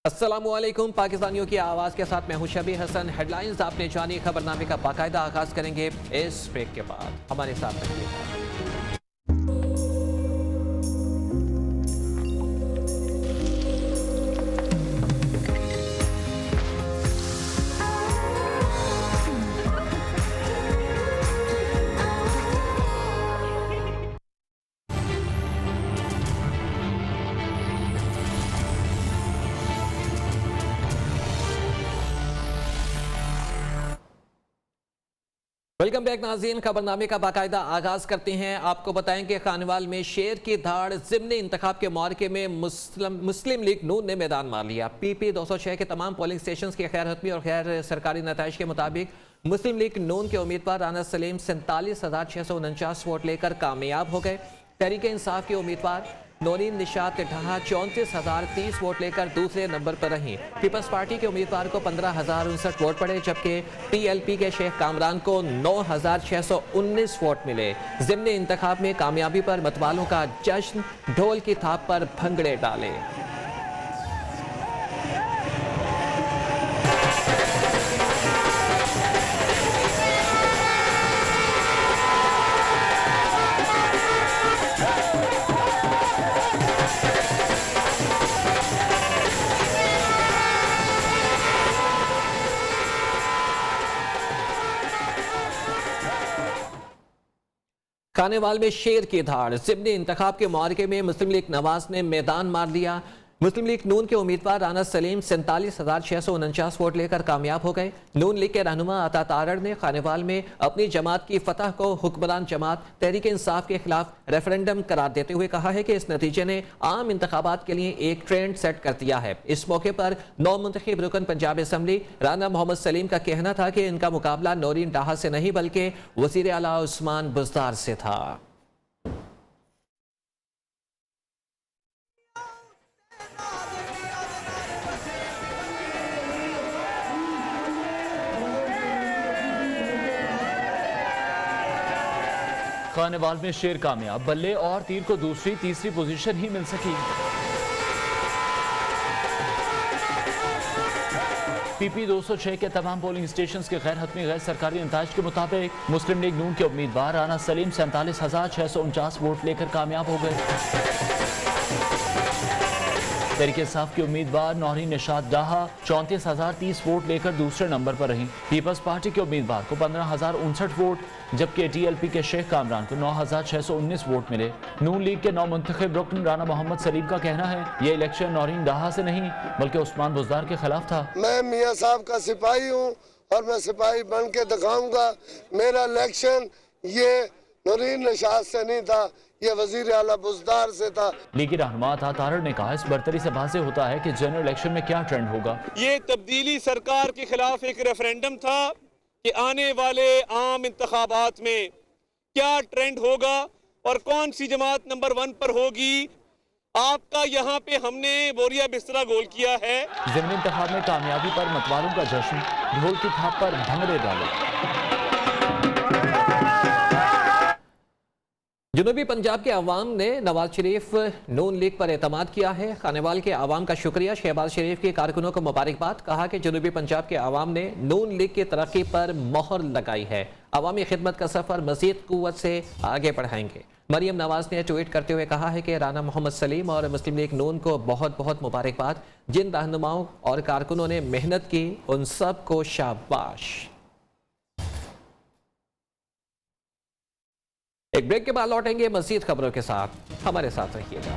अस्सलामुअलैकुम। पाकिस्तानियों की आवाज़ के साथ मैं हूं शबी हसन। हेडलाइंस आपने जानी, खबरनामे का बाकायदा आगाज़ करेंगे इस ब्रेक के बाद। हमारे साथ रहिएगा। वेलकम बैक नाज़रीन। खबरनामे का बाकायदा आगाज़ करते हैं। आपको बताएं कि खानवाल में शेर की धाड़ ज़िमनी इंतखाब के मार्के में मुस्लिम लीग नून ने मैदान मार लिया। PP 206 के तमाम पोलिंग स्टेशन की खैर हतमी और गैर सरकारी नताइज के मुताबिक मुस्लिम लीग नून के उम्मीदवार राना सलीम 47,649 वोट लेकर कामयाब हो गए। तहरीक इंसाफ के उम्मीदवार नौरीन निशात ढहा 34,030 वोट लेकर दूसरे नंबर पर रहीं। पीपल्स पार्टी के उम्मीदवार को 15,059 वोट पड़े, जबकि TLP के शेख कामरान को 9,619 वोट मिले। ज़िमनी इंतखाब में कामयाबी पर मतवालों का जश्न, ढोल की थाप पर भंगड़े डाले। खानेवाल में शेर की धाड़, ज़िमनी इंतखाब के मार्के में मुस्लिम लीग नवाज ने मैदान मार लिया। मुस्लिम लीग नून के उम्मीदवार राना सलीम 47,649 वोट लेकर कामयाब हो गए। नून लीग के रहनुमा अता तारड़ ने खानेवाल में अपनी जमात की फतह को हुक्मरान जमात तहरीक इंसाफ के खिलाफ रेफरेंडम करार देते हुए कहा है कि इस नतीजे ने आम इंतखाबात के लिए एक ट्रेंड सेट कर दिया है। इस मौके पर नौमुंतखब रुकन पंजाब असम्बली राना मोहम्मद सलीम का कहना था कि इनका मुकाबला नौरीन डाहा से नहीं बल्कि वज़ीर आला उस्मान बुज़दार से था। खानेवाल में शेर कामयाब, बल्ले और तीर को दूसरी तीसरी पोजीशन ही मिल सकी। PP 206 के तमाम पोलिंग स्टेशन के गैर हतमी गैर सरकारी नताइज के मुताबिक मुस्लिम लीग नून के उम्मीदवार राना सलीम 47,649 वोट लेकर कामयाब हो गए। तहरीक इंसाफ के उम्मीदवार नौरीन निशात डाहा 34,030 वोट लेकर दूसरे नंबर पर रहीं। पीपल्स पार्टी के उम्मीदवार को 15,059 वोट, जबकि TLP के शेख कामरान को 9,619 वोट मिले। नून लीग के नौमुंतखब रुकन राना मोहम्मद सलीम का कहना है ये इलेक्शन नौरीन डाहा से नहीं बल्कि उस्मान बुज़दार के खिलाफ था। मैं मियाँ साहब का सिपाही हूँ और मैं सिपाही बन के दिखाऊंगा। मेरा इलेक्शन ये नौरीन निशात से नहीं था, ये वजीर आला बुज़दार से था। लीगी रहनुमा अता तारड़ ने कहा इस बर्तरी से वाज़ेह होता है कि जनरल इलेक्शन में क्या ट्रेंड होगा। ये तब्दीली सरकार के खिलाफ एक रेफरेंडम था कि आने वाले आम इंतखाबात में क्या ट्रेंड होगा और कौन सी जमात नंबर 1 पर होगी। आपका यहाँ पे हमने बोरिया बिस्तरा गोल किया है। ज़िमनी इंतखाब में कामयाबी पर मतवालों का जश्न, ढोल की थाप पर भंगड़े डाले। जनूबी पंजाब के अवाम ने नवाज शरीफ नून लीग पर एतमाद किया है। खानेवाल के अवाम का शुक्रिया। शहबाज शरीफ के कारकुनों को मुबारकबाद। कहा कि जनूबी पंजाब के अवाम ने नून लीग की तरक्की पर मोहर लगाई है। अवामी खिदमत का सफ़र मज़ीद क़ुव्वत से आगे बढ़ाएंगे। मरियम नवाज ने ट्वीट करते हुए कहा है कि राना मोहम्मद सलीम और मुस्लिम लीग नून को बहुत बहुत मुबारकबाद। जिन रहनुमाओं और कारकुनों ने मेहनत की उन सब को शाबाश। एक ब्रेक के बाद लौटेंगे मज़ीद खबरों के साथ, हमारे साथ रहिएगा।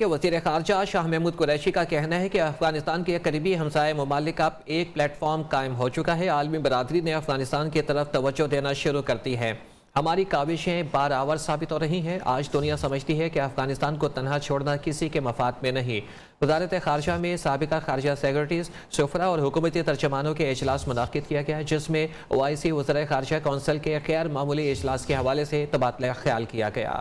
वज़ीर ख़ारजा शाह महमूद कुरैशी का कहना है कि अफगानिस्तान के करीबी हमसाये ममालिक अब एक प्लेटफॉर्म कायम हो चुका है। आलमी बरादरी ने अफगानिस्तान की तरफ तवज्जो देना शुरू कर दी है। हमारी काविशें बारावर साबित हो रही हैं। आज दुनिया समझती है कि अफगानिस्तान को तनहा छोड़ना किसी के मफाद में नहीं। वज़ारत ख़ारजा में साबिका ख़ारजा सेक्रेटरीज, सफरा और हुकूमती तर्जमानों के इजलास मुनाक़िद किया गया, जिसमें OIC वज़ीर ख़ारजा कौंसिल के गैर मामूली इजलास के हवाले से तबादला ख्याल किया गया।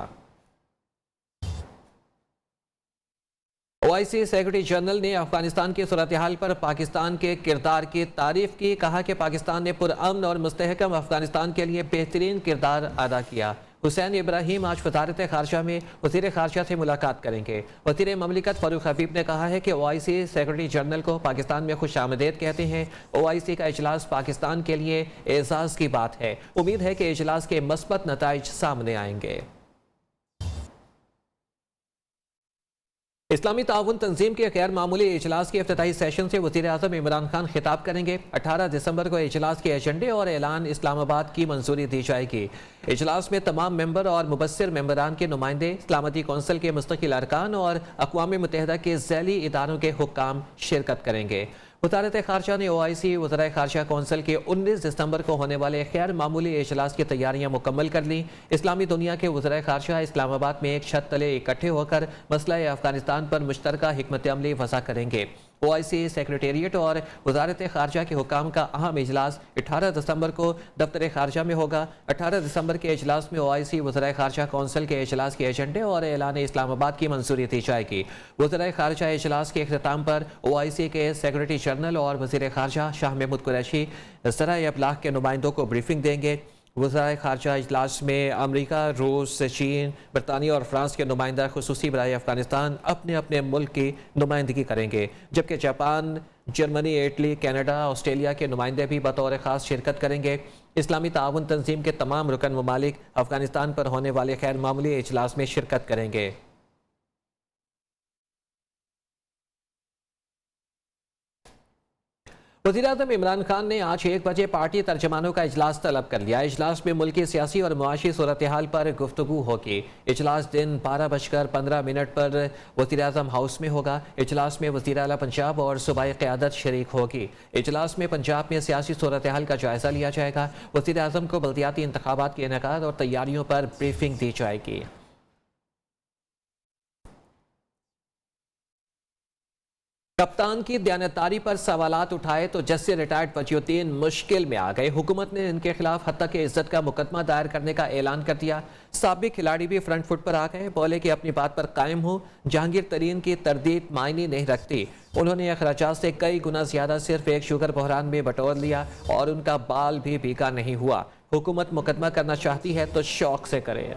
OIC सेक्रेटरी जनरल ने अफगानिस्तान की सूरत हाल पर पाकिस्तान के किरदार की तारीफ की। कहा कि पाकिस्तान ने पुरअमन और मुस्तहकम अफगानिस्तान के लिए बेहतरीन किरदार अदा किया। हुसैन इब्राहिम आज वजारत खारजा में वज़ीर खारजा से मुलाकात करेंगे। वज़ीर ममलिकत फ़ारूक हबीब ने कहा है कि OIC सेक्रेटरी जनरल को पाकिस्तान में खुशामदीद कहते हैं। OIC का इजलास पाकिस्तान के लिए एजाज़ की बात है। उम्मीद है कि इजलास के मस्बत नताइज सामने आएंगे। इस्लामी ताउन तंजीम के गैर मामूली इजलास के इफ्तिताही सेशन से वज़ीर आज़म इमरान खान खिताब करेंगे। 18 दिसंबर को इजलास के एजेंडे और ऐलान इस्लामाबाद की मंजूरी दी जाएगी। इजलास में तमाम मेंबर और मुबस्सिर मेंबरान के नुमाइंदे, सलामती कौंसिल के मुस्तकिल अरकान और अक़वाम मुत्तहिदा के ज़ैली इदारों के हुक्काम शिरकत करेंगे। वज़ारत खारजा ने OIC वज़राए खारजा कौंसिल के 19 दिसंबर को होने वाले गैर मामूली इजलास की तैयारियां मुकम्मल कर ली। इस्लामी दुनिया के वज़राए खारजा इस्लामाबाद में एक छत तले इकट्ठे होकर मसला अफगानिस्तान पर मुश्तरका हिकमत अमली वज़ा करेंगे। OIC सेक्रेटेरिएट और वज़ारत खारजा के हुक्काम का अहम इजलास 18 दिसंबर को दफ्तर खारजा में होगा। 18 दिसंबर के इजलास में OIC वज़राए खारजा कौंसिल के इजलास के एजेंडे और ऐलान इस्लामाबाद की मंजूरी दी जाएगी। वज़राए खारजा इजलास के अख्ताम पर OIC के सेक्रेटरी जनरल और वज़ीर खारजा शाह महमूद कुरैशी ज़राए अबलाग के नुमाइंदों को ब्रीफिंग देंगे। वज़राए खारजा इजलास में अमरीका, रूस, चीन, बरतानिया और फ्रांस के नुमाइंदा खुसूसी बराए अफगानिस्तान अपने अपने मुल्क की नुमाइंदगी करेंगे, जबकि Japan, Germany, Italy, Canada, Australia के नुमाइंदे भी बतौर ख़ास शिरकत करेंगे। इस्लामी ताउन तंजीम के तमाम रुकन ममालिक अफगानिस्तान पर होने वाले गैर मामूली इजलास में शिरकत करेंगे। वज़ीर-ए-आज़म इमरान खान ने आज 1 बजे पार्टी तर्जमानों का इजलास तलब कर लिया। इजलास में मुल्की सियासी और मुआशी सूरत हाल पर गुफ्तगू होगी। इजलास दिन 12:15 पर वज़ीर-ए-आज़म हाउस में होगा। इजलास में वज़ीर आला पंजाब और सूबाई क़यादत शरीक होगी। इजलास में पंजाब में सियासी सूरत हाल का जायज़ा लिया जाएगा। वज़ीर-ए-आज़म को बल्दियाती इंतखाबात के इनेकाद और तैयारियों पर ब्रीफिंग दी जाएगी। कप्तान की दयानतदारी पर सवालात उठाए तो जस्टिस रिटायर्ड वजीहुद्दीन मुश्किल में आ गए। हुकूमत ने इनके खिलाफ हत्या के इज्जत का मुकदमा दायर करने का ऐलान कर दिया। साबिक खिलाड़ी भी फ्रंट फुट पर आ गए, बोले कि अपनी बात पर कायम हूँ। जहांगीर तरीन की तरदीद मायने नहीं रखती। उन्होंने अखराजात से कई गुना ज्यादा सिर्फ एक शुगर बहरान में बटोर लिया और उनका बाल भी भीगा नहीं हुआ। हुकूमत मुकदमा करना चाहती है तो शौक से करे।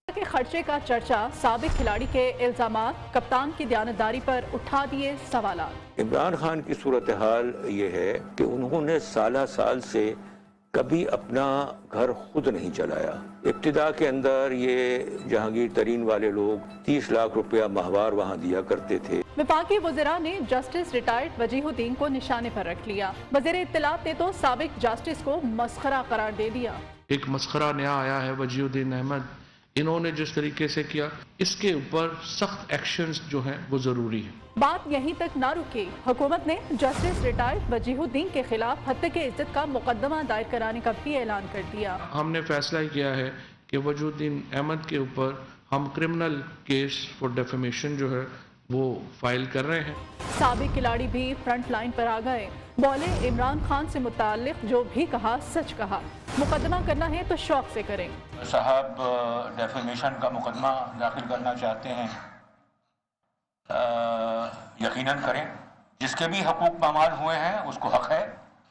के खर्चे का चर्चा, साबिक खिलाड़ी के इल्जामात, कप्तान की दयानतदारी पर उठा दिए सवालात। इमरान खान की सूरत हाल ये है कि उन्होंने साल से कभी अपना घर खुद नहीं चलाया। इब्तिदा के अंदर ये जहांगीर तरीन वाले लोग 30 लाख रुपया माहवार वहाँ दिया करते थे। विफाकी वज़ीरा ने जस्टिस रिटायर्ड वजीहुद्दीन को निशाने पर रख लिया। वज़ीर इत्तलात ने तो साबिक जस्टिस को मस्खरा करार दे दिया। एक मस्खरा नया आया है वजीहुद्दीन अहमद, इन्होंने जिस तरीके से किया, इसके ऊपर सख्त एक्शंस जो हैं वो जरूरी है। बात यहीं तक ना रुकी। हुकूमत ने जस्टिस रिटायर्ड वजीहुद्दीन के खिलाफ हत्या के इज्जत का मुकदमा दायर कराने का भी ऐलान कर दिया। हमने फैसला किया है कि वजीहुद्दीन अहमद के ऊपर हम क्रिमिनल केस फॉर डेफेमेशन जो है वो फाइल कर रहे हैं। साबिक खिलाड़ी भी फ्रंट लाइन पर आ गए, बोले इमरान खान से मुताल्लिक जो भी कहा सच कहा। मुकदमा करना है तो शौक से करें। साहब डेफेमेशन का मुकदमा दाखिल करना चाहते हैं, यकीनन करें। जिसके भी हकूक पामाल हुए हैं उसको हक है,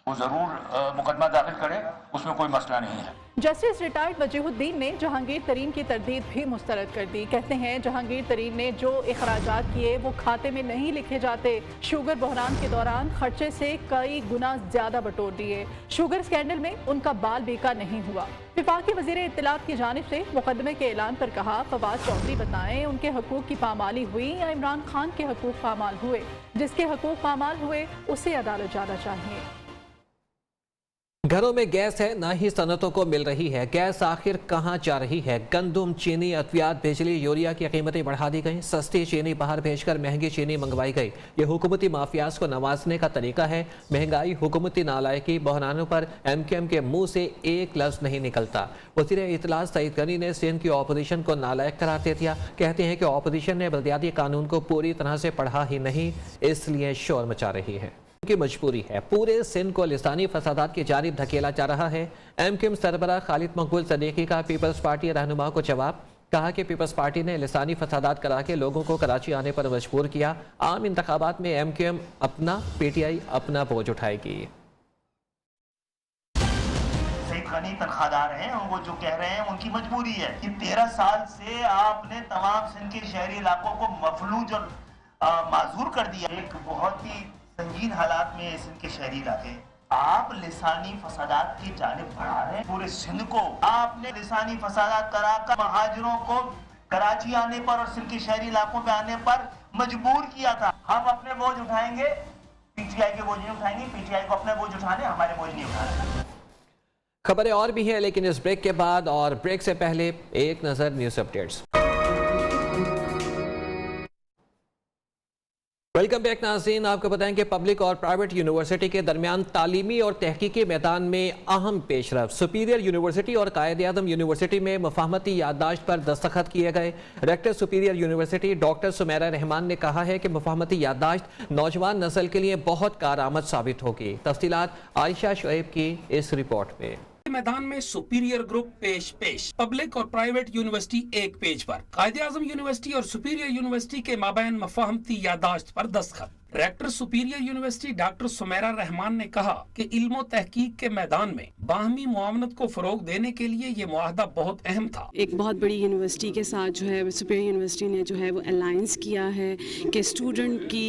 वो ज़रूर मुकदमा दाखिल करे, उसमें कोई मसला नहीं है। जस्टिस रिटायर्ड वजीहुद्दीन ने जहांगीर तरीन की तरदीद भी मुस्तरद कर दी। कहते हैं जहांगीर तरीन ने जो इखराजात किए वो खाते में नहीं लिखे जाते। शुगर बहरान के दौरान खर्चे से कई गुना ज्यादा बटोर दिए। शुगर स्कैंडल में उनका बाल बेका नहीं हुआ। विफाकी वजीर इत्तलात की जानिब से मुकदमे के ऐलान पर कहा, फवाद चौधरी बताएं उनके हकूक की पामाली हुई या इमरान खान के हकूक पामाल हुए। जिसके हकूक पामाल हुए उसे अदालत जाना चाहिए। घरों में गैस है, ना ही सनतों को मिल रही है। गैस आखिर कहां जा रही है? गंदम, चीनी, अद्वियात, बिजली, यूरिया की कीमतें बढ़ा दी गई। सस्ती चीनी बाहर भेजकर महंगी चीनी मंगवाई गई। ये हुकूमती माफियाज को नवाजने का तरीका है। महंगाई, हुकूमती नालायकी, बहरानों पर MQM के मुंह से एक लफ्ज नहीं निकलता। वज़ीर इत्तलात सईद गनी ने सिंध की ऑपोजिशन को नालायक करार दे दिया। कहते हैं कि ऑपोजिशन ने बल्दियाती कानून को पूरी तरह से पढ़ा ही नहीं, इसलिए शोर मचा रही है। की मजबूरी है। पूरे सिंध को लिसानी फसादात की जानिब धकेला जा रहा है। MQM सरबराह खालिद मकबूल सदीकी का पीपल्स पार्टी रहनुमा को जवाब, कहा कि पीपल्स पार्टी ने लिसानी फसादात करा के लोगों को कराची आने पर मजबूर किया। आम इंतखाबात में MQM अपना, PTI अपना बोझ उठाएगी। घनी तनख्वाहदार हैं, वो जो कह रहे हैं उनकी मजबूरी है कि 13 साल से आपने तमाम सिंध के शहरी इलाकों को मफलूज और माजूर कर दिया। एक बहुत ही संगीन हालात में सिंध के शहरी इलाके, आप लिसानी फसादात की जानिब बढ़ा रहे हैं पूरे सिंध को। आपने लिसानी फसादात कराकर महाजिरों को कराची आने पर और सिंध के शहरी इलाकों में आने पर मजबूर किया था। हम अपने बोझ उठाएंगे, पीटीआई के बोझ नहीं उठाएंगे, पीटीआई को अपने बोझ उठाने, हमारे बोझ नहीं उठाने। खबरें और भी हैं, लेकिन इस ब्रेक के बाद और ब्रेक से पहले एक नजर न्यूज अपडेट्स। वेलकम बैक नाज़रीन, आपको बताएं कि पब्लिक और प्राइवेट यूनिवर्सिटी के दरमियान तालीमी और तहकीकी मैदान में अहम पेशरफ। सुपीरियर यूनिवर्सिटी और कायद-ए-आज़म यूनिवर्सिटी में मुफाहमती याददाश्त पर दस्तखत किए गए। Rector superior university doctor Sumera Rahman ने कहा है कि मुफाहमती याददाश्त नौजवान नस्ल के लिए बहुत कारआमद साबित होगी। तफसीलात आयशा शुएब की इस रिपोर्ट में। मैदान में सुपीरियर ग्रुप पेश पब्लिक और प्राइवेट यूनिवर्सिटी एक पेज पर, कायद-ए-आज़म यूनिवर्सिटी और सुपीरियर यूनिवर्सिटी के माबैन मुफाहमती याददाश्त पर दस्तखत। Rector superior university doctor Sumera Rahman ने कहा कि इल्म और तहकीक के मैदान में बाहमी मुआवनत को फरोग देने के लिए ये मुआहदा बहुत अहम था। एक बहुत बड़ी यूनिवर्सिटी के साथ जो है सुपीरियर यूनिवर्सिटी ने जो है वो अलायंस किया है कि स्टूडेंट की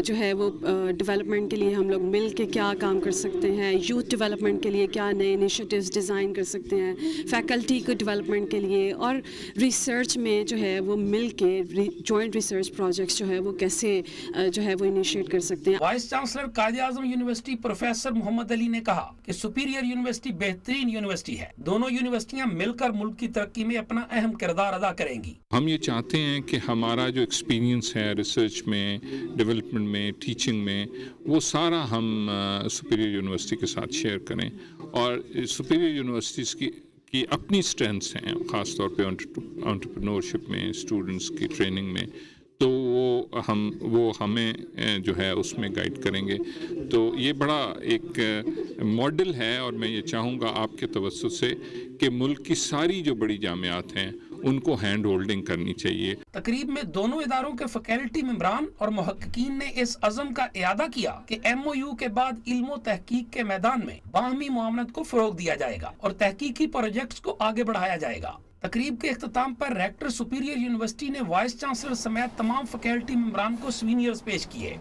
जो है वो डेवलपमेंट के लिए हम लोग मिल के क्या काम कर सकते हैं, यूथ डेवलपमेंट के लिए क्या नए इनिशिएटिव्स डिज़ाइन कर सकते हैं, फैकल्टी को डेवलपमेंट के लिए, और रिसर्च में जो है वो मिल के जॉइंट रिसर्च प्रोजेक्ट्स जो है वो कैसे जो है वो इनिशिएट कर सकते हैं। Vice chancellor Quaid-e-Azam university professor Mohammad Ali ने कहा कि सुपीरियर यूनिवर्सिटी बेहतरीन यूनिवर्सिटी है। दोनों यूनिवर्सिटियां मिलकर मुल्क की तरक्की में अपना अहम किरदार अदा करेंगी। हम ये चाहते हैं कि हमारा जो एक्सपीरियंस है रिसर्च में, डेवलपमेंट में, टीचिंग में, वो सारा हम सुपीरियर यूनिवर्सिटी के साथ शेयर करें। और सुपीरियर यूनिवर्सिटीज़ की अपनी स्ट्रेंथ्स हैं, ख़ास तौर पे एंटरप्रेन्योरशिप में, स्टूडेंट्स की ट्रेनिंग में, तो वो हमें जो है उसमें गाइड करेंगे। तो ये बड़ा एक मॉडल है, और मैं ये चाहूँगा आपके तवज्जुह से कि मुल्क की सारी जो बड़ी जामियात हैं उनको हैंड होल्डिंग करनी चाहिए। तकरीब में दोनों इदारों के फैकल्टी मेंबरान और मुहक्किकीन ने इस अज़म का इयादा किया कि MOU के बाद इल्म और तहकीक के मैदान में बाहमी मुआवनत को फरोग दिया जाएगा और तहकीकी प्रोजेक्ट्स को आगे बढ़ाया जाएगा। तकरीब के इख्तिताम पर रेक्टर सुपीरियर यूनिवर्सिटी ने वाइस चांसलर समेत तमाम फैकल्टी मेंबरान को स्वीनियर्स पेश किए।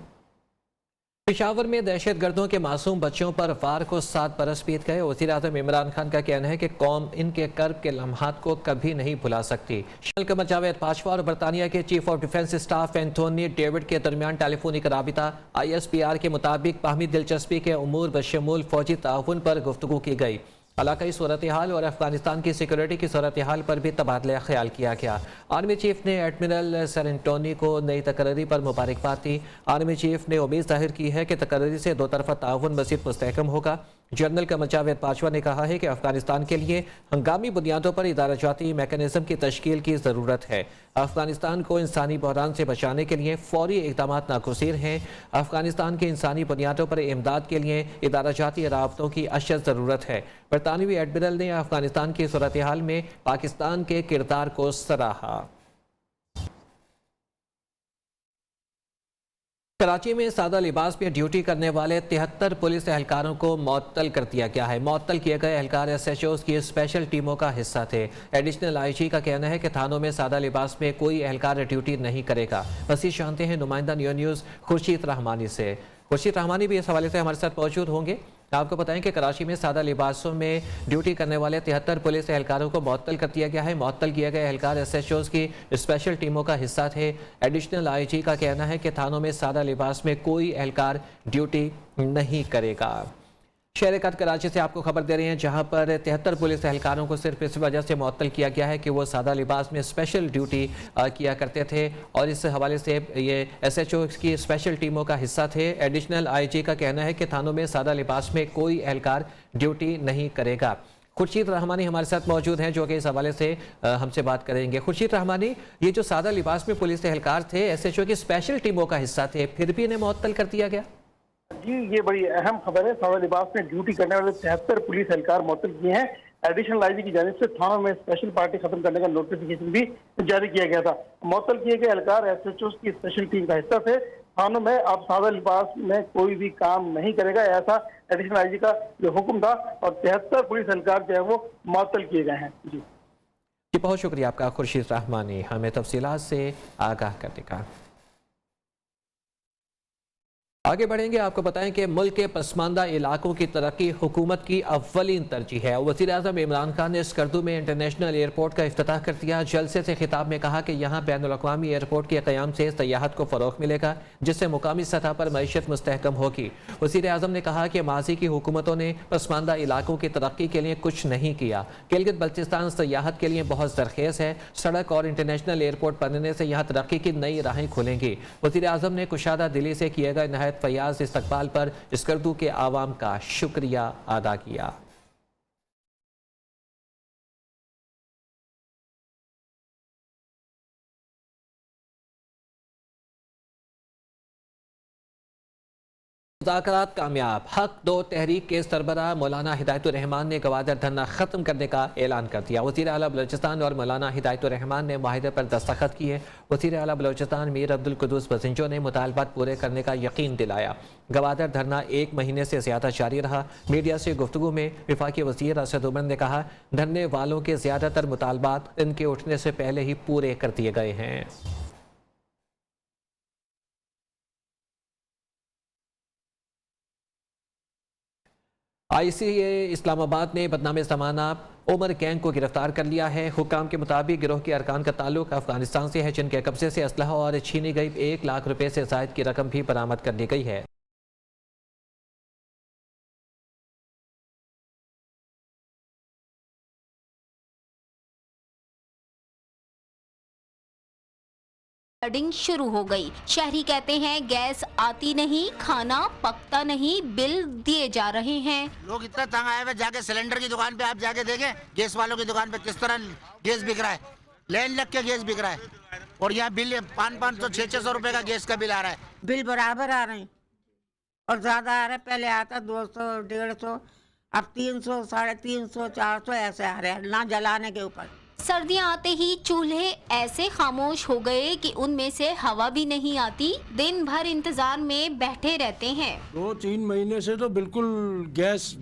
पेशावर में दहशतगर्दों के मासूम बच्चों पर वार को 7 बरस बीत गए। वज़ीर-ए-आज़म इमरान खान का कहना है कि कौम इनके कर्ब के लम्हात को कभी नहीं भुला सकती। कमर जावेद बाजवा और बरतानिया के chief of defence staff Anthony David के दरमियान टेलीफोनिक राबिता। ISPR के मुताबिक बाहमी दिलचस्पी के उमूर बशमूल फौजी ताउन पर गुफ्तगू की गई। इलाकाई सूरत हाल और अफगानिस्तान की सिक्योरिटी की सूरत हाल पर भी तबादला ख्याल किया गया। आर्मी चीफ ने एडमिरल सेरेंटोनी को नई तकर्री पर मुबारकबाद दी। आर्मी चीफ ने उम्मीद जाहिर की है कि तकर्री से दो तरफा ताउन मज़ीद मुस्तहकम होगा। जनरल कमर जावेद बाजवा ने कहा है कि अफगानिस्तान के लिए हंगामी बुनियादों पर इदाराजाती मैकेनिज्म की तश्कील की ज़रूरत है। अफगानिस्तान को इंसानी बहरान से बचाने के लिए फौरी इक़दाम नागुज़ीर हैं। अफगानिस्तान की इंसानी बुनियादों पर इमदाद के लिए इदाराजाती राबतों की अशद ज़रूरत है। बरतानवी एडमिरल ने अफगानिस्तान की सूरत हाल में पाकिस्तान के किरदार को सराहा। कराची में सादा लिबास में ड्यूटी करने वाले 73 पुलिस एहलकारों को मुअत्तल कर दिया गया है। मुअत्तल किए गए एहलकार SHOs की स्पेशल टीमों का हिस्सा थे। एडिशनल IG का कहना है कि थानों में सादा लिबास में कोई एहलकार ड्यूटी नहीं करेगा। मज़ीद जानते हैं नुमाइंदा न्यूज़ खुर्शीद रहमानी से। खुर्शीद रहमानी भी इस हवाले से हमारे साथ मौजूद होंगे। आपको बताएं कि कराची में सादा लिबासों में ड्यूटी करने वाले 73 पुलिस एहलकारों को मुअत्तल कर दिया गया है। मुअत्तल किए गए एहलकार SHOs की स्पेशल टीमों का हिस्सा थे। एडिशनल IG का कहना है कि थानों में सादा लिबास में कोई एहलकार ड्यूटी नहीं करेगा। शहर-ए-कद कराची से आपको खबर दे रहे हैं, जहां पर 73 पुलिस एहलकारों को सिर्फ इस वजह से मुअत्तल किया गया है कि वो सादा लिबास में स्पेशल ड्यूटी किया करते थे और इस हवाले से ये SHO की स्पेशल टीमों का हिस्सा थे। एडिशनल IG का कहना है कि थानों में सादा लिबास में कोई एहलकार ड्यूटी नहीं करेगा। खुर्शीद रहमानी हमारे साथ मौजूद हैं जो कि इस हवाले से हमसे बात करेंगे। खुर्शीद रहमानी, ये जो सादा लिबास में पुलिस एहलकार थे SHO की स्पेशल टीमों का हिस्सा थे, फिर भी इन्हें मुअत्तल कर दिया गया? जी, ये बड़ी अहम खबर है। सादा लिबास में ड्यूटी करने वाले 73 पुलिस एहलकार मुअत्तल किए हैं। एडिशनल IG की जानिब से थानों में स्पेशल पार्टी खत्म करने का नोटिफिकेशन भी जारी किया गया था। मुअत्तल किए गए एहलकार SHOs की स्पेशल टीम का हिस्सा थे। थानों में अब सादा लिबास में कोई भी काम नहीं करेगा, ऐसा एडिशनल आईजी का जो हुक्म था, और 73 पुलिस एहलकार जो है वो मुअत्तल किए गए हैं। जी बहुत शुक्रिया आपका खुर्शीद रहमानी, हमें तफसीलात से आगाह करने का। आगे बढ़ेंगे, आपको बताएं कि मुल्क के पसमानदा इलाकों की तरक्की हुकूमत की अव्वलीन तरजीह है। वज़ीर-ए-आज़म इमरान खान ने स्कर्दू में इंटरनेशनल एयरपोर्ट का इफ्तिताह कर दिया। जलसे से खिताब में कहा कि यहाँ बैनुल-अक़वामी एयरपोर्ट के क़याम से सयाहत को फ़रोग़ मिलेगा, जिससे मुकामी सतह पर मईशत मुस्तहकम होगी। वज़ीर-ए-आज़म ने कहा कि माज़ी की हुकूमतों ने पसमानदा इलाकों की तरक्की के लिए कुछ नहीं किया। गिलगित बल्तिस्तान सयाहत के लिए बहुत ज़रख़ेज़ है। सड़क और इंटरनेशनल एयरपोर्ट बनने से यहाँ तरक्की की नई राहें खुलेंगी। वज़ीर-ए-आज़म ने कुशादा दिली से किए गए नहायत फयाज इस्तकबाल पर स्कर्दू के आवाम का शुक्रिया अदा किया। मुज़ाकरात कामयाब, हक दो तहरीक के सरबराह मौलाना हिदायतुर रहमान ने गवादर धरना खत्म करने का ऐलान कर दिया। वज़ीर आला बलोचिस्तान और मौलाना हिदायतुर रहमान ने माहिदे पर दस्तखत किए। वज़ीर आला बलोचिस्तान मीर अब्दुल कुद्दूस बसिंजो ने मुतालबात पूरे करने का यकीन दिलाया। गवादर धरना 1 महीने से ज़्यादा जारी रहा। मीडिया से गुफ्तगू में वफाकी वज़ीर असद उमर ने कहा, धरने वालों के ज़्यादातर मुतालबात इनके उठने से पहले ही पूरे कर दिए गए हैं। ICA इस्लामाबाद ने बदनाम ज़माना उमर गैंग को गिरफ्तार कर लिया है। हुक्काम के मुताबिक गिरोह के अरकान का ताल्लुक अफगानिस्तान से है, जिनके कब्जे से असलहा और छीनी गई 1 लाख रुपए से ज़ायद की रकम भी बरामद कर ली गई है। लोडिंग शुरू हो गई। शहरी कहते हैं गैस आती नहीं, खाना पकता नहीं, बिल दिए जा रहे हैं। लोग इतना तंग आए हुए, जाके सिलेंडर की दुकान पे आप जाके देखें, गैस वालों की दुकान पे किस तरह गैस बिक रहा है, लाइन लग के गैस बिक रहा है, और यहाँ बिल 500-500 600 रुपए का गैस का बिल आ रहा है। बिल बराबर आ रहे हैं और ज्यादा आ रहा है। पहले आता 200 150, अब 300 350 400 ऐसे आ रहे हैं, ना जलाने के ऊपर। सर्दियां आते ही चूल्हे ऐसे खामोश हो गए कि उनमें से हवा भी नहीं आती। दिन भर इंतजार में बैठे रहते हैं। 2-3 महीने से तो बिल्कुल गैस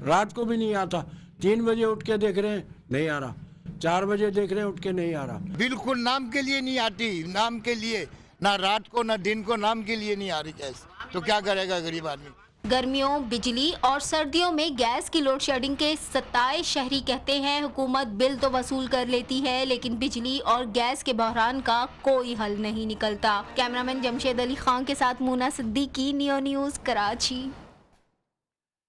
रात को भी नहीं आता। 3 बजे उठ के देख रहे हैं नहीं आ रहा, 4 बजे देख रहे हैं उठ के नहीं आ रहा। बिल्कुल नाम के लिए नहीं आती, नाम के लिए, ना रात को ना दिन को, नाम के लिए नहीं आ रही गैस। तो क्या करेगा गरीब आदमी। गर्मियों, बिजली और सर्दियों में गैस की लोड शेडिंग के सताए शहरी कहते हैं हुकूमत बिल तो वसूल कर लेती है, लेकिन बिजली और गैस के बहरान का कोई हल नहीं निकलता। कैमरामैन जमशेद अली खान के साथ मूना सिद्दीकी, नियो न्यूज़, कराची।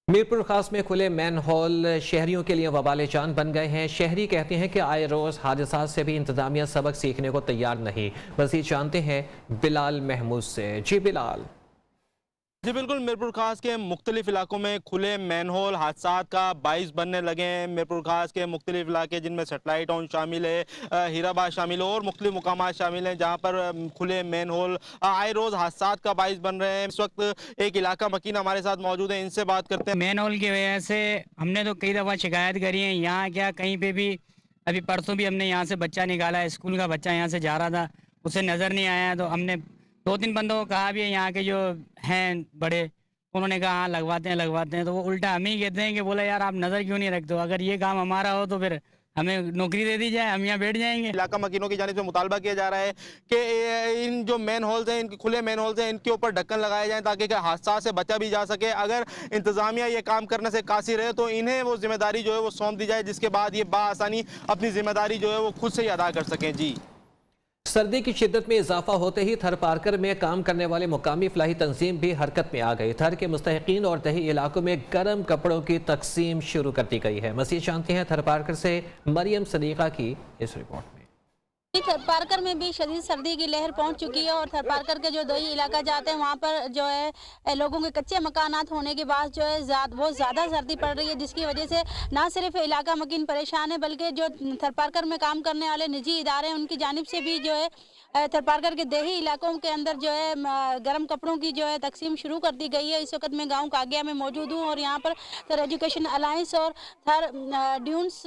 मीरपुर खास में खुले मैन होल शहरियों के लिए वबाल जान बन गए हैं। शहरी कहते हैं कि आए रोज हादसा से भी इंतजामिया सबक सीखने को तैयार नहीं। मज़ीद जानते हैं बिलाल महमूद से। जी बिलाल। जी बिल्कुल, मीरपुर खास के मुख्तलिफ इलाकों में खुले मैनहोल हादसा का बाइस बनने लगे हैं। मीरपुर खास के मुख्तलिफ इलाके जिनमें सेटेलाइट टाउन शामिल है, हीराबाद शामिल है और मुख्तलिफ मुकामात शामिल हैं, जहाँ पर खुले मैनहोल आए रोज़ हादसा का बाइस बन रहे हैं। इस वक्त एक इलाका मकीन हमारे साथ मौजूद है, इनसे बात करते हैं। मैनहोल की वजह से हमने तो कई दफ़ा शिकायत करी है। यहाँ क्या कहीं पर भी, अभी परसों भी हमने यहाँ से बच्चा निकाला है, स्कूल का बच्चा यहाँ से जा रहा था, उसे नज़र नहीं आया, तो हमने 2-3 बंदों को कहा भी है यहाँ के जो हैं बड़े, उन्होंने कहा हाँ लगवाते हैं, तो वो उल्टा हमें ही कहते हैं कि बोला यार आप नज़र क्यों नहीं रखते हो, अगर ये काम हमारा हो तो फिर हमें नौकरी दे दी जाए, हम यहाँ बैठ जाएंगे। इलाका मकीनों की जानिब से मुतालबा किया जा रहा है कि इन जो मैन होल्स हैं, इनके खुले मैन होल्स हैं, इनके ऊपर ढक्कन लगाए जाएं ताकि हादसा से बचा भी जा सके। अगर इंतजामिया ये काम करने से कासिर है तो इन्हें वो जिम्मेदारी जो है वो सौंप दी जाए, जिसके बाद ये बाआसानी अपनी जिम्मेदारी जो है वो खुद से ही अदा कर सकें। जी, सर्दी की शिद्दत में इजाफा होते ही थर पार्कर में काम करने वाले मुकामी फलाही तंजीम भी हरकत में आ गई। थर के मुस्तहिकीन और दही इलाकों में गर्म कपड़ों की तकसीम शुरू कर दी गई है। मज़ीद जानते हैं थर पार्कर से मरियम सदीका की इस रिपोर्ट में। थर पार्कर में भी शदीद सर्दी की लहर पहुंच चुकी है और थर पार्कर के जो दही इलाका जाते हैं वहां पर जो है लोगों के कच्चे मकानात होने के बाद जो है बहुत ज़्यादा सर्दी पड़ रही है, जिसकी वजह से ना सिर्फ इलाका मकीन परेशान है बल्कि जो थर पार्कर में काम करने वाले निजी इदारे हैं उनकी जानिब से भी जो है थर पार्कर के देही इलाकों के अंदर जो है गर्म कपड़ों की जो है तकसीम शुरू कर दी गई है। इस वक्त मैं गाँव कागिया में मौजूद हूँ और यहाँ पर थर एजुकेशन अलायंस और थर ड्यून्स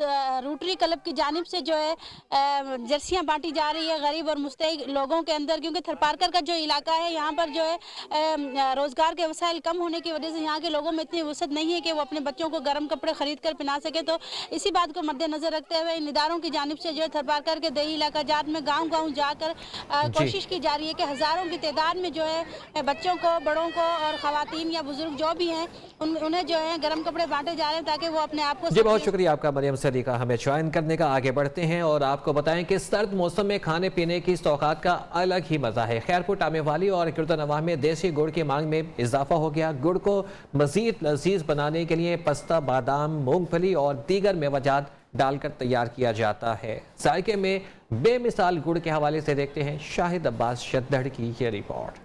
रोटरी क्लब की जानिब से जो है जर्सियाँ बांटी जा रही है गरीब और मुस्तहिक लोगों के अंदर, क्योंकि थरपारकर का जो इलाका है यहाँ पर जो है रोजगार के वसाइल कम होने की वजह से यहाँ के लोगों में इतनी वसअत नहीं है कि वो अपने बच्चों को गर्म कपड़े खरीद कर पहना सके। तो इसी बात को मद्देनजर रखते हुए इन इदारों की जानिब से जो है थरपारकर के देही इलाका जात में गाँव जाकर कोशिश की जा रही है कि हज़ारों की तादाद में जो है बच्चों को, बड़ों को और ख़वातीन या बुजुर्ग जो भी हैं उन्हें जो है गर्म कपड़े बांटे जा रहे हैं ताकि वो अपने आप को। जी बहुत शुक्रिया आपका मरियम सदीका, हमें ज्वाइन करने का। आगे बढ़ते हैं और आपको बताएं कि सर्द मौसम में खाने पीने की सौगात का अलग ही मजा है। खैरपुर, टामेवाली और किर्तनवाह में देसी गुड़ की मांग में इजाफा हो गया। गुड़ को मजीद लजीज बनाने के लिए पस्ता, बादाम, मूंगफली और दीगर मेवाजात डालकर तैयार किया जाता है। जायके में बेमिसाल गुड़ के हवाले से देखते हैं शाहिद अब्बास शद्दड़ की ये रिपोर्ट।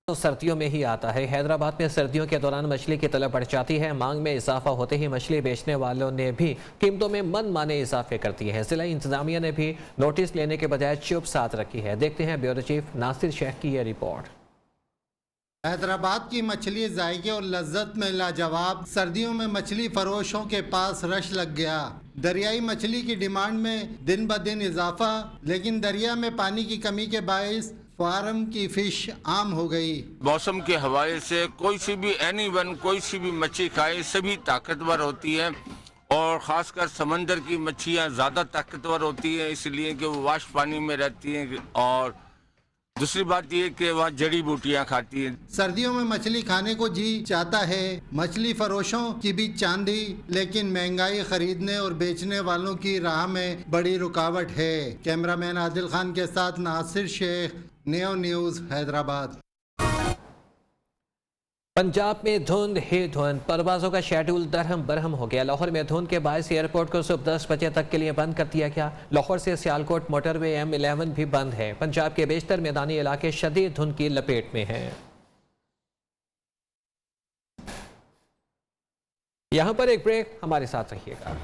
तो सर्दियों में ही आता है। हैदराबाद में सर्दियों के दौरान मछली की तलब बढ़ जाती है। मांग में इजाफा होते ही मछली बेचने वालों ने भी कीमतों में मनमाने इजाफे कर दिए हैं। जिला इंतजामिया ने भी नोटिस लेने के बजाय चुप साथ रखी है। देखते हैं ब्यूरो चीफ नासिर शेख की यह रिपोर्ट। हैदराबाद की मछली जायके और लज्जत में लाजवाब। सर्दियों में मछली फरोशों के पास रश लग गया। दरियाई मछली की डिमांड में दिन ब दिन इजाफा, लेकिन दरिया में पानी की कमी के बायस फार्म की फिश आम हो गई। मौसम के हवाले से कोई सी भी कोई सी भी मच्छी खाए सभी ताकतवर होती है, और ख़ासकर समंदर की मच्छियाँ ज़्यादा ताकतवर होती हैं इसलिए कि वो वाश पानी में रहती हैं, और दूसरी बात ये कि वहाँ जड़ी बूटियाँ खाती हैं। सर्दियों में मछली खाने को जी चाहता है। मछली फरोशों की भी चांदी, लेकिन महंगाई खरीदने और बेचने वालों की राह में बड़ी रुकावट है। कैमरामैन आदिल खान के साथ नासिर शेख, नेओ न्यूज़, हैदराबाद। पंजाब में धुंध ही धुंध, परवाजों का शेड्यूल दरहम बरहम हो गया। लाहौर में धुंध के बायस एयरपोर्ट को सुबह 10 बजे तक के लिए बंद कर दिया गया। लाहौर से सियालकोट मोटरवे M11 भी बंद है। पंजाब के बेशतर मैदानी इलाके शदीद धुंध की लपेट में हैं। यहां पर एक ब्रेक, हमारे साथ रहिएगा।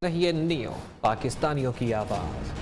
रहिए नियो, पाकिस्तानियों की आवाज़।